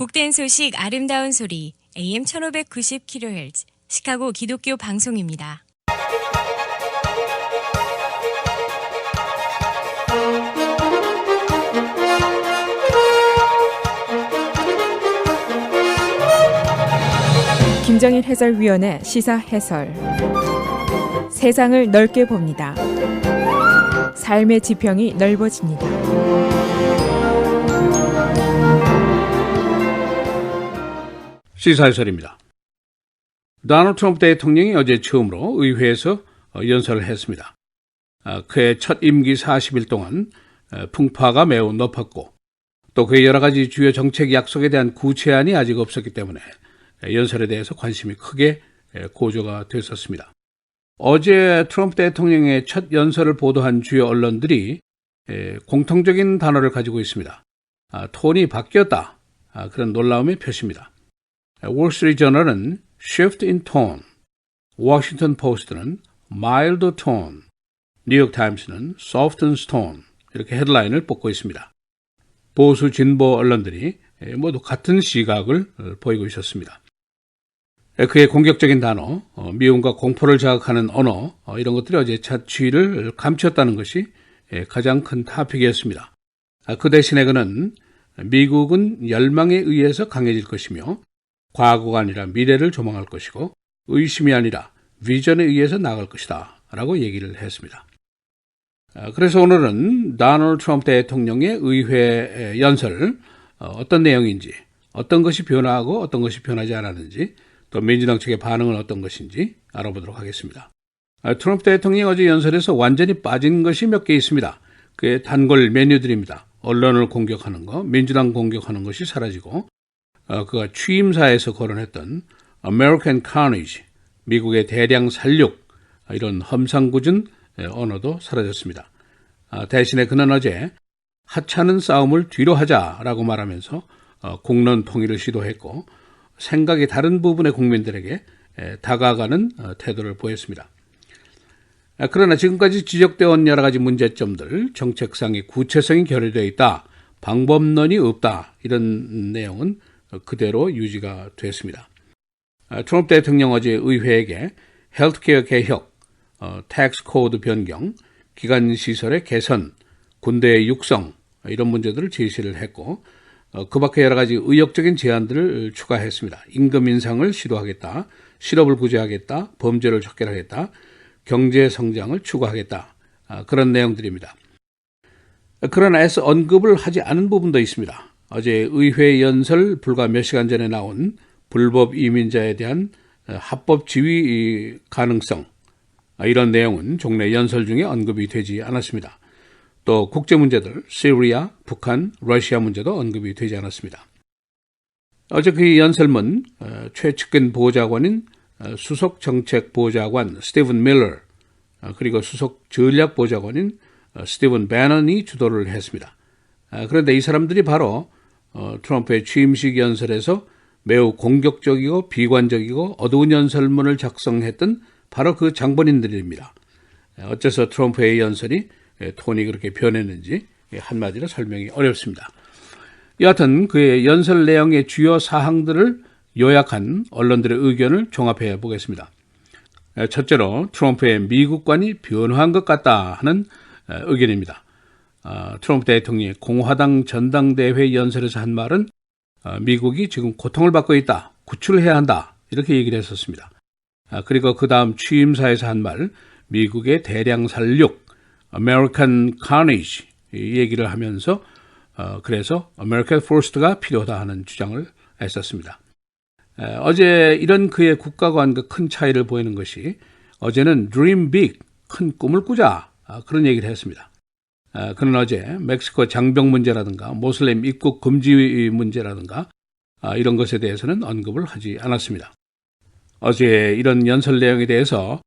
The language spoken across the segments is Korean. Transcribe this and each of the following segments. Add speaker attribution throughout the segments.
Speaker 1: 복된 소식 아름다운 소리 AM 1590kHz 시카고 기독교 방송입니다.
Speaker 2: 김정일 해설위원의 시사 해설. 세상을 넓게 봅니다. 삶의 지평이 넓어집니다.
Speaker 3: 시사 해설입니다. 도널드 트럼프 대통령이 어제 처음으로 의회에서 연설을 했습니다. 그의 첫 임기 40일 동안 풍파가 매우 높았고 또 그의 여러 가지 주요 정책 약속에 대한 구체안이 아직 없었기 때문에 연설에 대해서 관심이 크게 고조가 됐었습니다. 어제 트럼프 대통령의 첫 연설을 보도한 주요 언론들이 공통적인 단어를 가지고 있습니다. 톤이 바뀌었다. 그런 놀라움의 표시입니다. 월스트리트저널은 Shift in Tone, 워싱턴 포스트는 Mild Tone, 뉴욕타임스는 Softened Tone 이렇게 헤드라인을 뽑고 있습니다. 보수 진보 언론들이 모두 같은 시각을 보이고 있었습니다. 그의 공격적인 단어, 미움과 공포를 자극하는 언어 이런 것들이 어제 자취를 감췄다는 것이 가장 큰 타픽이었습니다. 그 대신에 그는 미국은 열망에 의해서 강해질 것이며 과거가 아니라 미래를 조망할 것이고 의심이 아니라 비전에 의해서 나아갈 것이다 라고 얘기를 했습니다. 그래서 오늘은 도널드 트럼프 대통령의 의회 연설 어떤 내용인지 어떤 것이 변화하고 어떤 것이 변하지 않았는지 또 민주당 측의 반응은 어떤 것인지 알아보도록 하겠습니다. 트럼프 대통령이 어제 연설에서 완전히 빠진 것이 몇 개 있습니다. 그의 단골 메뉴들입니다. 언론을 공격하는 것, 민주당 공격하는 것이 사라지고 그가 취임사에서 거론했던 American Carnage, 미국의 대량 살육, 이런 험상궂은 언어도 사라졌습니다. 대신에 그는 어제 하찮은 싸움을 뒤로 하자라고 말하면서 국론 통일을 시도했고 생각이 다른 부분의 국민들에게 다가가는 태도를 보였습니다. 그러나 지금까지 지적되어 온 여러 가지 문제점들, 정책상의 구체성이 결여되어 있다, 방법론이 없다 이런 내용은 그대로 유지가 됐습니다. 트럼프 대통령 어제 의회에게 헬스케어 개혁, 텍스 코드 변경, 기관시설의 개선, 군대의 육성 이런 문제들을 제시를 했고 그 밖에 여러 가지 의욕적인 제안들을 추가했습니다. 임금 인상을 시도하겠다, 실업을 구제하겠다, 범죄를 척결하겠다, 경제 성장을 추구하겠다 그런 내용들입니다. 그러나 애써 언급을 하지 않은 부분도 있습니다. 어제 의회 연설 불과 몇 시간 전에 나온 불법 이민자에 대한 합법 지위 가능성 이런 내용은 종래 연설 중에 언급이 되지 않았습니다. 또 국제 문제들, 시리아, 북한, 러시아 문제도 언급이 되지 않았습니다. 어제 그 연설문 최측근 보좌관인 수석 정책 보좌관 스티븐 밀러 그리고 수석 전략 보좌관인 스티븐 배넌이 주도를 했습니다. 그런데 이 사람들이 바로 트럼프의 취임식 연설에서 매우 공격적이고 비관적이고 어두운 연설문을 작성했던 바로 그 장본인들입니다. 어째서 트럼프의 연설이 톤이 그렇게 변했는지 한마디로 설명이 어렵습니다. 여하튼 그의 연설 내용의 주요 사항들을 요약한 언론들의 의견을 종합해 보겠습니다. 첫째로 트럼프의 미국관이 변화한 것 같다 하는 의견입니다. 트럼프 대통령이 공화당 전당대회 연설에서 한 말은 미국이 지금 고통을 받고 있다, 구출해야 한다 이렇게 얘기를 했었습니다. 그리고 그 다음 취임사에서 한 말, 미국의 대량 살육, American Carnage 이 얘기를 하면서 그래서 American First가 필요하다 하는 주장을 했었습니다. 어제 이런 그의 국가관과 큰 차이를 보이는 것이 어제는 Dream Big, 큰 꿈을 꾸자 그런 얘기를 했습니다. 그는 어제 멕시코 장병 문제라든가 모슬림 입국 금지 문제라든가 이런 것에 대해서는 언급을 하지 않았습니다. 어제 이런 연설 내용에 대해서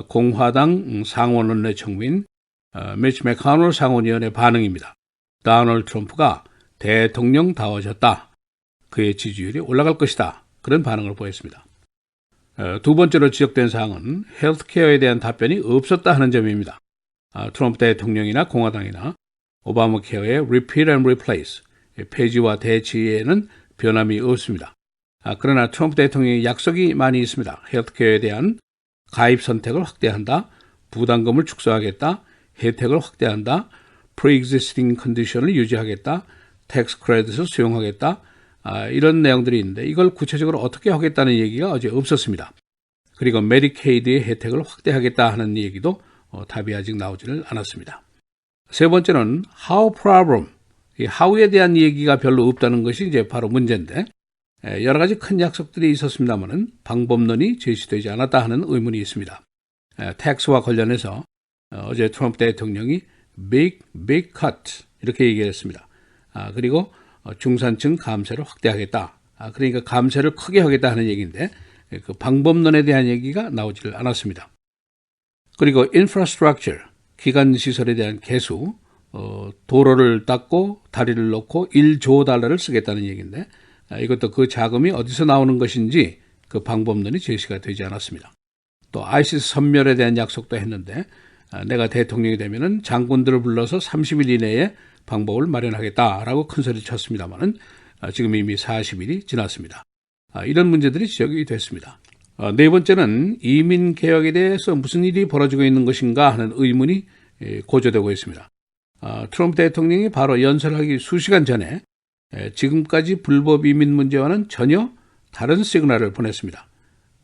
Speaker 3: 공화당 상원의원의 총무인 미치 맥코넬 상원의원의 반응입니다. 도널드 트럼프가 대통령다워졌다. 그의 지지율이 올라갈 것이다. 그런 반응을 보였습니다. 두 번째로 지적된 사항은 헬스케어에 대한 답변이 없었다 하는 점입니다. 트럼프 대통령이나 공화당이나 오바마 케어의 repeal and replace, 폐지와 대치에는 변함이 없습니다. 그러나 트럼프 대통령의 약속이 많이 있습니다. 헬스케어에 대한 가입 선택을 확대한다, 부담금을 축소하겠다, 혜택을 확대한다, pre-existing 컨디션을 유지하겠다, 텍스 크레딧을 수용하겠다, 이런 내용들이 있는데 이걸 구체적으로 어떻게 하겠다는 얘기가 어제 없었습니다. 그리고 메디케이드의 혜택을 확대하겠다 하는 얘기도 답이 아직 나오지를 않았습니다. 세 번째는 how problem, 이 how에 대한 얘기가 별로 없다는 것이 이제 바로 문제인데 여러 가지 큰 약속들이 있었습니다만은 방법론이 제시되지 않았다 하는 의문이 있습니다. 텍스와 관련해서 어제 트럼프 대통령이 big cut 이렇게 얘기했습니다. 그리고 중산층 감세를 확대하겠다. 그러니까 감세를 크게 하겠다 하는 얘기인데 그 방법론에 대한 얘기가 나오지를 않았습니다. 그리고 infrastructure, 기관 시설에 대한 개수, 도로를 닦고 다리를 놓고 1조 달러를 쓰겠다는 얘기인데 이것도 그 자금이 어디서 나오는 것인지 그 방법론이 제시가 되지 않았습니다. 또 아이시스 섬멸에 대한 약속도 했는데 내가 대통령이 되면은 장군들을 불러서 30일 이내에 방법을 마련하겠다라고 큰소리 쳤습니다만은 지금 이미 40일이 지났습니다. 이런 문제들이 지적이 됐습니다. 네 번째는 이민 개혁에 대해서 무슨 일이 벌어지고 있는 것인가 하는 의문이 고조되고 있습니다. 트럼프 대통령이 바로 연설하기 수시간 전에 지금까지 불법 이민 문제와는 전혀 다른 시그널을 보냈습니다.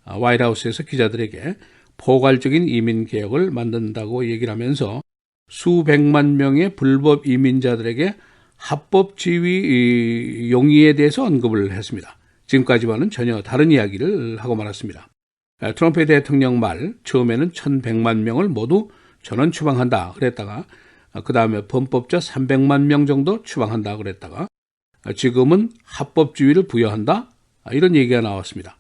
Speaker 3: 화이트하우스에서 기자들에게 포괄적인 이민 개혁을 만든다고 얘기를 하면서 수백만 명의 불법 이민자들에게 합법 지위 용의에 대해서 언급을 했습니다. 지금까지와는 전혀 다른 이야기를 하고 말았습니다. 트럼프 대통령 말 처음에는 1,100만 명을 모두 전원 추방한다 그랬다가 그 다음에 범법자 300만 명 정도 추방한다 그랬다가 지금은 합법 지위를 부여한다 이런 얘기가 나왔습니다.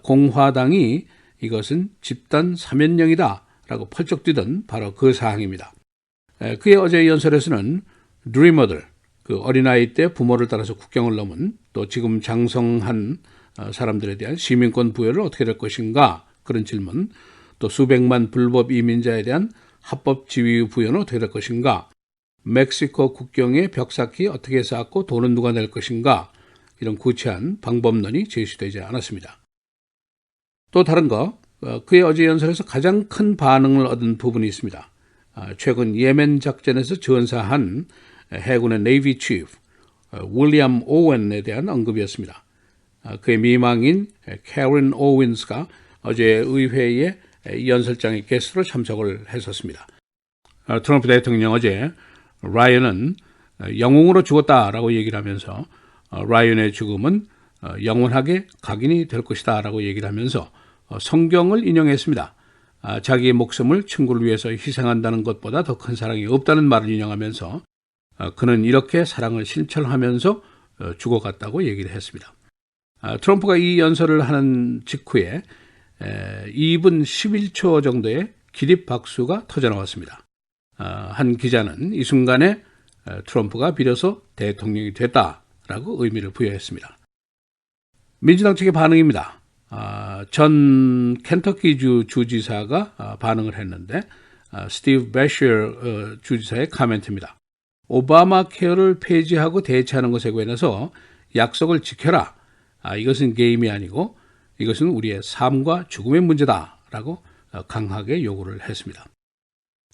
Speaker 3: 공화당이 이것은 집단 사면령이다 라고 펄쩍 뛰던 바로 그 사항입니다. 그의 어제 연설에서는 드리머들, 그 어린아이 때 부모를 따라서 국경을 넘은 또 지금 장성한 사람들에 대한 시민권 부여를 어떻게 될 것인가 그런 질문, 또 수백만 불법 이민자에 대한 합법 지위 부여는 어떻게 될 것인가, 멕시코 국경에 벽 쌓기 어떻게 쌓고 돈은 누가 낼 것인가 이런 구체한 방법론이 제시되지 않았습니다. 또 다른 거, 그의 어제 연설에서 가장 큰 반응을 얻은 부분이 있습니다. 최근 예멘 작전에서 전사한 해군의 네이비 치프 윌리엄 오웬에 대한 언급이었습니다. 그의 미망인 캐런 오웬스가 어제 의회에 연설장의 게스트로 참석을 했었습니다. 트럼프 대통령 어제 라이언은 영웅으로 죽었다라고 얘기를 하면서 라이언의 죽음은 영원하게 각인이 될 것이다 라고 얘기를 하면서 성경을 인용했습니다. 자기의 목숨을 친구를 위해서 희생한다는 것보다 더 큰 사랑이 없다는 말을 인용하면서 그는 이렇게 사랑을 실천하면서 죽어갔다고 얘기를 했습니다. 트럼프가 이 연설을 하는 직후에 2분 11초 정도의 기립박수가 터져나왔습니다. 한 기자는 이 순간에 트럼프가 비로소 대통령이 됐다라고 의미를 부여했습니다. 민주당 측의 반응입니다. 전 켄터키주 주지사가 반응을 했는데 스티브 배셔 주지사의 코멘트입니다. 오바마 케어를 폐지하고 대체하는 것에 관해서 약속을 지켜라. 이것은 게임이 아니고 이것은 우리의 삶과 죽음의 문제다라고 강하게 요구를 했습니다.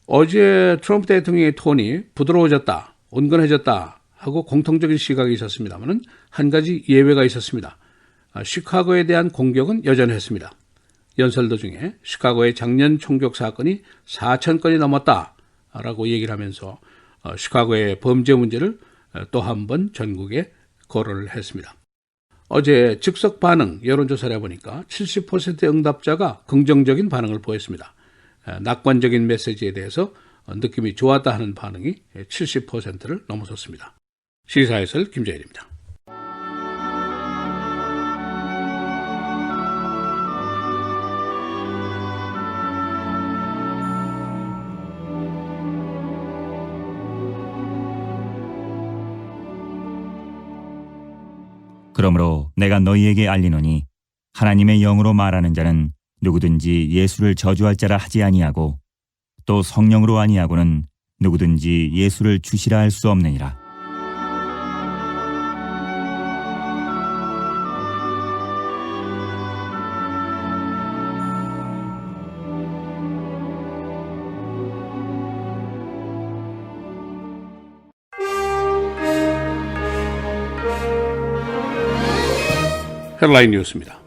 Speaker 3: 어제 트럼프 대통령의 톤이 부드러워졌다, 온건해졌다 하고 공통적인 시각이 있었습니다만 한 가지 예외가 있었습니다. 시카고에 대한 공격은 여전했습니다. 연설 도중에 시카고의 작년 총격 사건이 4,000건이 넘었다라고 얘기를 하면서 시카고의 범죄 문제를 또 한 번 전국에 거론을 했습니다. 어제 즉석 반응 여론조사를 해보니까 70%의 응답자가 긍정적인 반응을 보였습니다. 낙관적인 메시지에 대해서 느낌이 좋았다 하는 반응이 70%를 넘어섰습니다. 시사해설 김재일입니다.
Speaker 4: 그러므로 내가 너희에게 알리노니 하나님의 영으로 말하는 자는 누구든지 예수를 저주할 자라 하지 아니하고 또 성령으로 아니하고는 누구든지 예수를 주시라 할 수 없느니라.
Speaker 3: 헤드라인 뉴스입니다.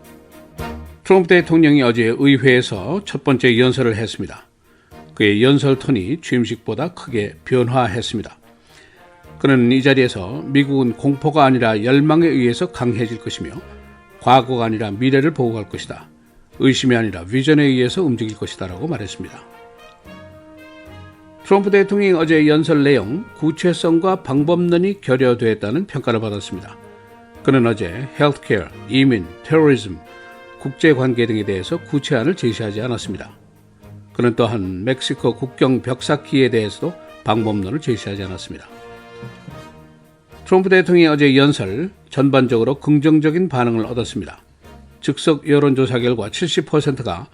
Speaker 3: 트럼프 대통령이 어제 의회에서 첫 번째 연설을 했습니다. 그의 연설 톤이 취임식보다 크게 변화했습니다. 그는 이 자리에서 미국은 공포가 아니라 열망에 의해서 강해질 것이며 과거가 아니라 미래를 보고 갈 것이다. 의심이 아니라 비전에 의해서 움직일 것이다 라고 말했습니다. 트럼프 대통령이 어제 연설 내용 구체성과 방법론이 결여되었다는 평가를 받았습니다. 그는 어제 헬스케어, 이민, 테러리즘, 국제관계 등에 대해서 구체안을 제시하지 않았습니다. 그는 또한 멕시코 국경 벽 쌓기에 대해서도 방법론을 제시하지 않았습니다. 트럼프 대통령이 어제 연설 전반적으로 긍정적인 반응을 얻었습니다. 즉석 여론조사 결과 70%가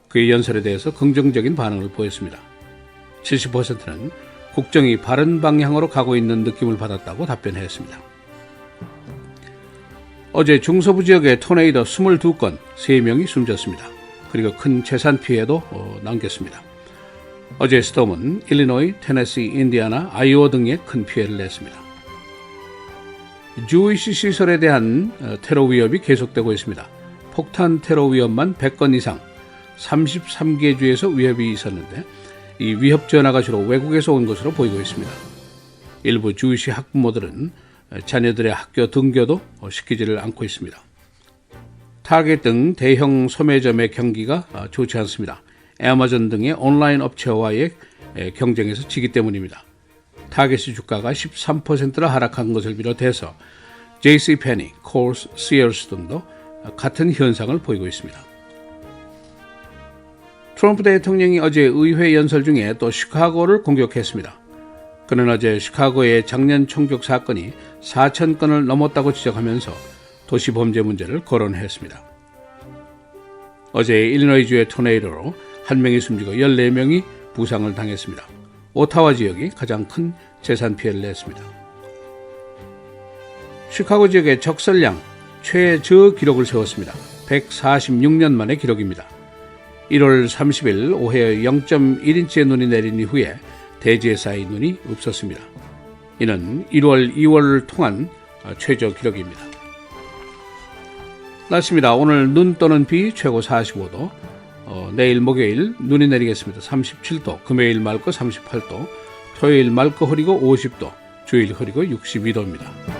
Speaker 3: 그의 연설에 대해서 긍정적인 반응을 보였습니다. 70%는 국정이 바른 방향으로 가고 있는 느낌을 받았다고 답변했습니다. 어제 중서부 지역의 토네이도 22건, 3명이 숨졌습니다. 그리고 큰 재산 피해도 남겼습니다. 어제 스톰은 일리노이, 테네시, 인디아나, 아이오와 등에 큰 피해를 냈습니다. 주이시 시설에 대한 테러 위협이 계속되고 있습니다. 폭탄 테러 위협만 100건 이상, 33개 주에서 위협이 있었는데 이 위협 전화가 주로 외국에서 온 것으로 보이고 있습니다. 일부 주이시 학부모들은 자녀들의 학교 등교도 시키지를 않고 있습니다. 타겟 등 대형 소매점의 경기가 좋지 않습니다. 애마존 등의 온라인 업체와의 경쟁에서 지기 때문입니다. 타겟의 주가가 13%나 하락한 것을 비롯해서 JCPenney, Kohl's, Sears 등도 같은 현상을 보이고 있습니다. 트럼프 대통령이 어제 의회 연설 중에 또 시카고를 공격했습니다. 그는 어제 시카고의 작년 총격 사건이 4,000건을 넘었다고 지적하면서 도시범죄 문제를 거론했습니다. 어제 일리노이주의 토네이도로 1명이 숨지고 14명이 부상을 당했습니다. 오타와 지역이 가장 큰 재산 피해를 냈습니다. 시카고 지역의 적설량 최저 기록을 세웠습니다. 146년 만의 기록입니다. 1월 30일 오해 0.1인치의 눈이 내린 이후에 대지에 쌓인 눈이 없었습니다. 이는 1월, 2월을 통한 최저 기록입니다. 날씨입니다. 오늘 눈 또는 비 최고 45도, 내일 목요일 눈이 내리겠습니다. 37도, 금요일 맑고 38도, 토요일 맑고 흐리고 50도, 주일 흐리고 62도입니다.